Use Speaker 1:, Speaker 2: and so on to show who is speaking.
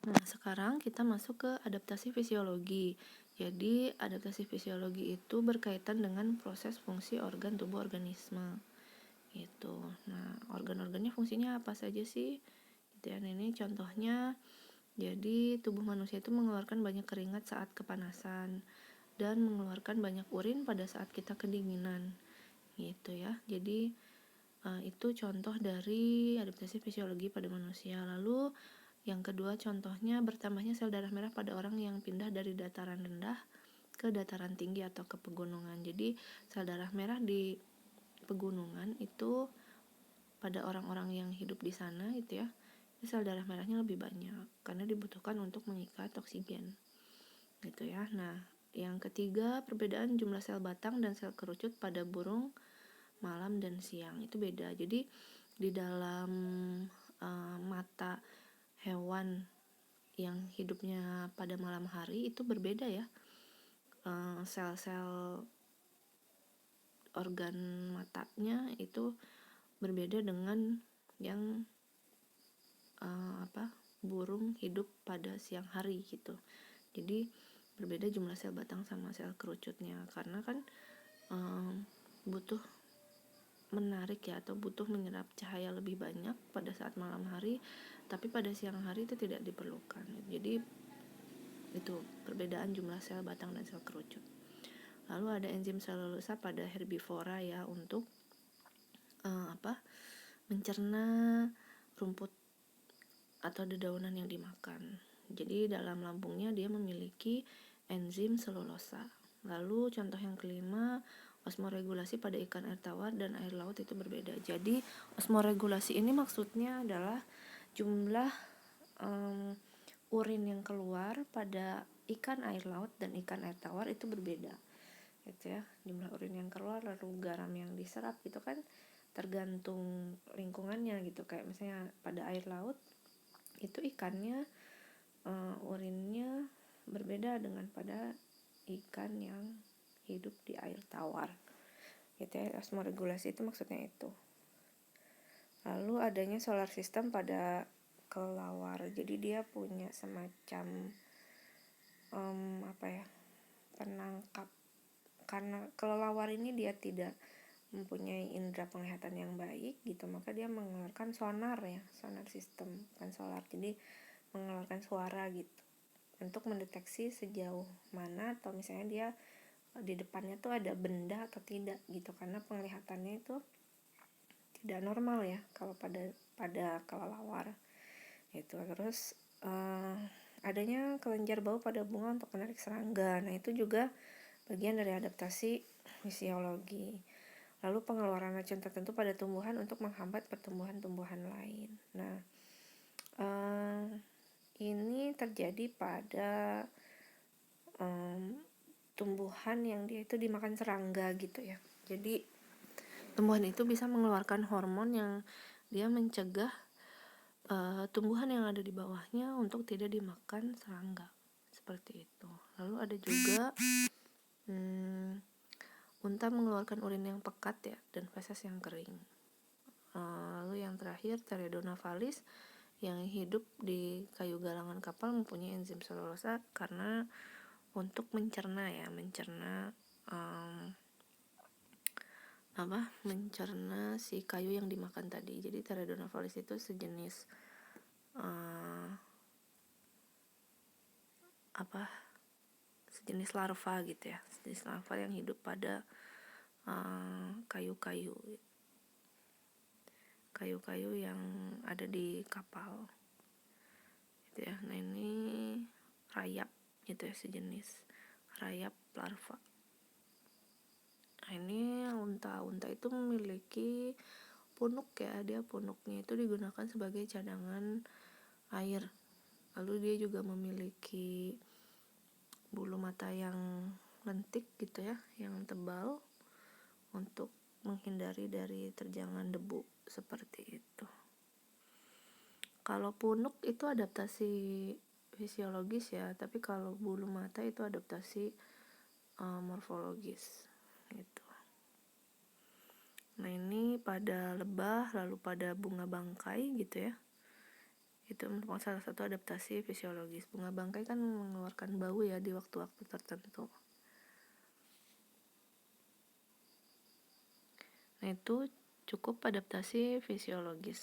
Speaker 1: Nah, sekarang kita masuk ke adaptasi fisiologi. Jadi, adaptasi fisiologi itu berkaitan dengan proses fungsi organ tubuh organisme. Gitu. Nah, organ-organnya fungsinya apa saja sih? Gitu ya. Nah, ini contohnya. Jadi, tubuh manusia itu mengeluarkan banyak keringat saat kepanasan dan mengeluarkan banyak urin pada saat kita kedinginan. Gitu ya. Jadi, itu contoh dari adaptasi fisiologi pada manusia. Lalu yang kedua contohnya bertambahnya sel darah merah pada orang yang pindah dari dataran rendah ke dataran tinggi atau ke pegunungan. Jadi sel darah merah di pegunungan itu pada orang-orang yang hidup di sana itu ya, sel darah merahnya lebih banyak karena dibutuhkan untuk mengikat oksigen. Gitu ya. Nah, yang ketiga perbedaan jumlah sel batang dan sel kerucut pada burung malam dan siang itu beda. Jadi di dalam mata hewan yang hidupnya pada malam hari itu berbeda ya, sel-sel organ matanya itu berbeda dengan yang burung hidup pada siang hari gitu. Jadi berbeda jumlah sel batang sama sel kerucutnya karena kan butuh menarik ya, atau butuh menyerap cahaya lebih banyak pada saat malam hari, tapi pada siang hari itu tidak diperlukan. Jadi itu perbedaan jumlah sel batang dan sel kerucut. Lalu ada enzim selulosa pada herbivora ya untuk mencerna rumput atau dedaunan yang dimakan. Jadi dalam lambungnya dia memiliki enzim selulosa. Lalu contoh yang kelima, osmoregulasi pada ikan air tawar dan air laut itu berbeda. Jadi osmoregulasi ini maksudnya adalah jumlah urin yang keluar pada ikan air laut dan ikan air tawar itu berbeda. Gitu ya, jumlah urin yang keluar lalu garam yang diserap gitu kan tergantung lingkungannya gitu. Kayak misalnya pada air laut itu ikannya urinnya berbeda dengan pada ikan yang hidup di air tawar gitu ya. Osmoregulasi itu maksudnya itu. Lalu adanya solar system pada kelelawar, jadi dia punya semacam penangkap, karena kelelawar ini dia tidak mempunyai indera penglihatan yang baik gitu, maka dia mengeluarkan sonar ya, sonar system bukan solar, jadi mengeluarkan suara gitu untuk mendeteksi sejauh mana atau misalnya dia di depannya tuh ada benda atau tidak gitu, karena penglihatannya itu tidak normal ya kalau pada kelelawar gitu. Terus adanya kelenjar bau pada bunga untuk menarik serangga, nah itu juga bagian dari adaptasi fisiologi. Lalu pengeluaran racun tertentu pada tumbuhan untuk menghambat pertumbuhan-tumbuhan lain. Nah, ini terjadi pada tumbuhan yang dia itu dimakan serangga gitu ya. Jadi tumbuhan itu bisa mengeluarkan hormon yang dia mencegah tumbuhan yang ada di bawahnya untuk tidak dimakan serangga, seperti itu. Lalu ada juga unta mengeluarkan urin yang pekat ya dan feses yang kering. Lalu yang terakhir Teredona vallis yang hidup di kayu galangan kapal mempunyai enzim selulosa karena untuk mencerna mencerna si kayu yang dimakan tadi. Jadi Teredona vallis itu sejenis sejenis larva gitu ya, sejenis larva yang hidup pada kayu-kayu yang ada di kapal gitu ya. Nah ini rayap gitu ya, sejenis rayap larva. Nah ini unta itu memiliki punuk ya, dia punuknya itu digunakan sebagai cadangan air. Lalu dia juga memiliki bulu mata yang lentik gitu ya, yang tebal untuk menghindari dari terjangan debu seperti itu. Kalau punuk itu adaptasi fisiologis ya, tapi kalau bulu mata itu adaptasi morfologis gitu. Nah ini pada lebah lalu pada bunga bangkai gitu ya, Itu merupakan salah satu adaptasi fisiologis. Bunga bangkai kan mengeluarkan bau ya di waktu-waktu tertentu. Nah, itu cukup adaptasi fisiologis.